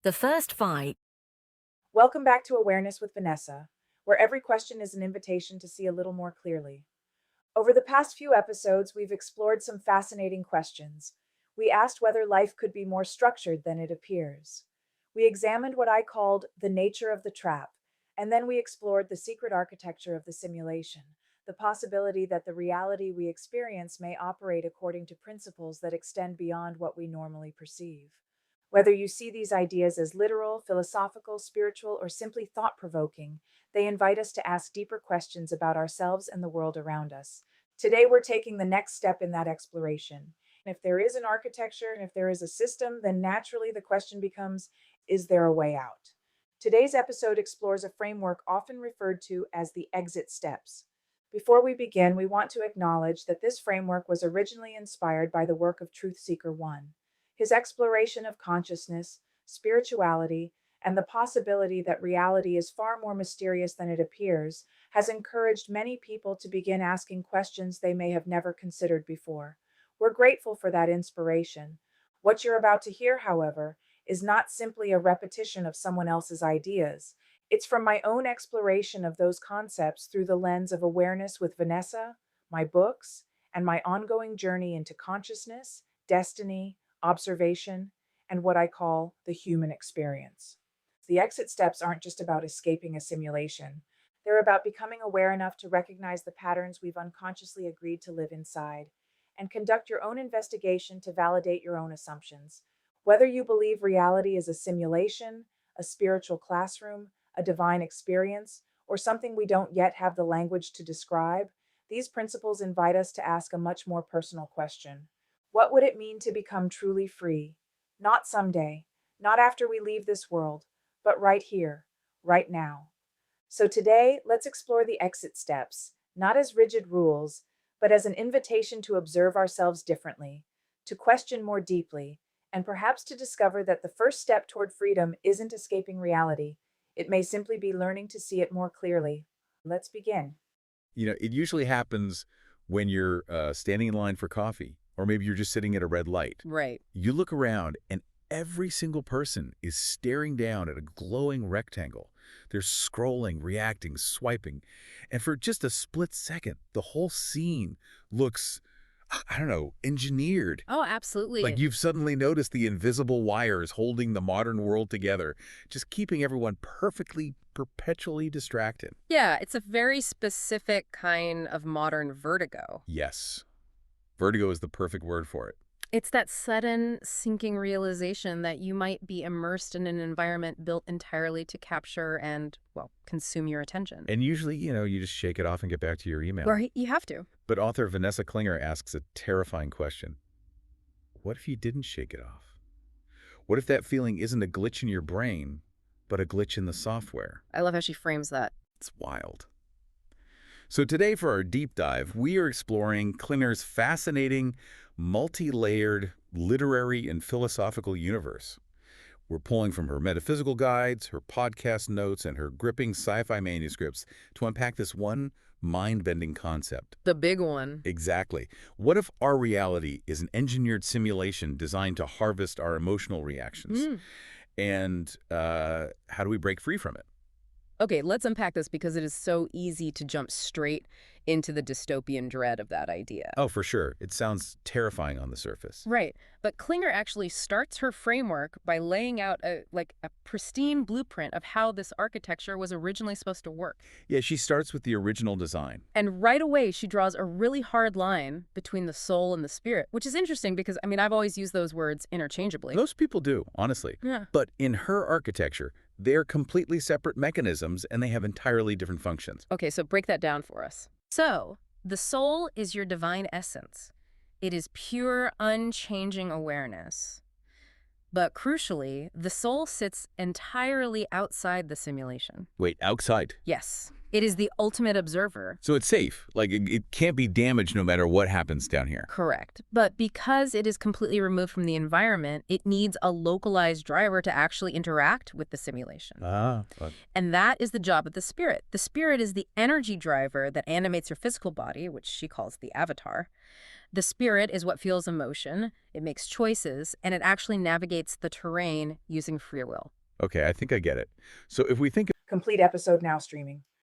The first fight. Welcome back to Awareness with Vanessa, where every question is an invitation to see a little more clearly. Over the past few episodes, we've explored some fascinating questions. We asked whether life could be more structured than it appears. We examined what I called the nature of the trap, and then we explored the secret architecture of the simulation, the possibility that the reality we experience may operate according to principles that extend beyond what we normally perceive. Whether you see these ideas as literal, philosophical, spiritual, or simply thought provoking, they invite us to ask deeper questions about ourselves and the world around us. Today, we're taking the next step in that exploration. And if there is an architecture and if there is a system, then naturally the question becomes, is there a way out? Today's episode explores a framework often referred to as the exit steps. Before we begin, we want to acknowledge that this framework was originally inspired by the work of Truth Seeker 1. His exploration of consciousness, spirituality, and the possibility that reality is far more mysterious than it appears has encouraged many people to begin asking questions they may have never considered before. We're grateful for that inspiration. What you're about to hear, however, is not simply a repetition of someone else's ideas. It's from my own exploration of those concepts through the lens of Awareness with Vanessa, my books, and my ongoing journey into consciousness, destiny, observation, and what I call the human experience. The exit steps aren't just about escaping a simulation. They're about becoming aware enough to recognize the patterns we've unconsciously agreed to live inside and conduct your own investigation to validate your own assumptions. Whether you believe reality is a simulation, a spiritual classroom, a divine experience, or something we don't yet have the language to describe, these principles invite us to ask a much more personal question. What would it mean to become truly free? Not someday, not after we leave this world, but right here, right now. So today, let's explore the exit steps, not as rigid rules, but as an invitation to observe ourselves differently, to question more deeply, and perhaps to discover that the first step toward freedom isn't escaping reality. It may simply be learning to see it more clearly. Let's begin. It usually happens when you're standing in line for coffee, or maybe you're just sitting at a red light. Right. You look around, and every single person is staring down at a glowing rectangle. They're scrolling, reacting, swiping. And for just a split second, the whole scene looks, I don't know, engineered. Oh, Like absolutely. you've suddenly noticed the invisible wires holding the modern world together, just keeping everyone perfectly, perpetually distracted. Yeah, it's a very specific kind of modern vertigo. Yes. Vertigo is the perfect word for it. It's that sudden sinking realization that you might be immersed in an environment built entirely to capture and, well, consume your attention. And usually, you just shake it off and get back to your email. Right, you have to. But author Vanessa Klinger asks a terrifying question. What if you didn't shake it off? What if that feeling isn't a glitch in your brain, but a glitch in the software? I love how she frames that. It's wild. So today for our deep dive, we are exploring Klinger's fascinating, multi-layered literary and philosophical universe. We're pulling from her metaphysical guides, her podcast notes, and her gripping sci-fi manuscripts to unpack this one mind-bending concept. The big one. Exactly. What if our reality is an engineered simulation designed to harvest our emotional reactions? Mm. And how do we break free from it? Okay, let's unpack this because it is so easy to jump straight into the dystopian dread of that idea. Oh, for sure. It sounds terrifying on the surface. Right. But Klinger actually starts her framework by laying out a pristine blueprint of how this architecture was originally supposed to work. Yeah, she starts with the original design. And right away, she draws a really hard line between the soul and the spirit, which is interesting because, I've always used those words interchangeably. Most people do, honestly. Yeah. But in her architecture, they're completely separate mechanisms and they have entirely different functions. Okay, so break that down for us. So, the soul is your divine essence. It is pure, unchanging awareness. But crucially, the soul sits entirely outside the simulation. Wait, outside. Yes, it is the ultimate observer. So it's safe. Like, it can't be damaged no matter what happens down here. Correct. But because it is completely removed from the environment, it needs a localized driver to actually interact with the simulation. But And that is the job of the spirit. The spirit is the energy driver that animates your physical body, which she calls the avatar. The spirit is what feels emotion, it makes choices, and it actually navigates the terrain using free will. Okay, I think I get it. So if we think Complete episode now streaming.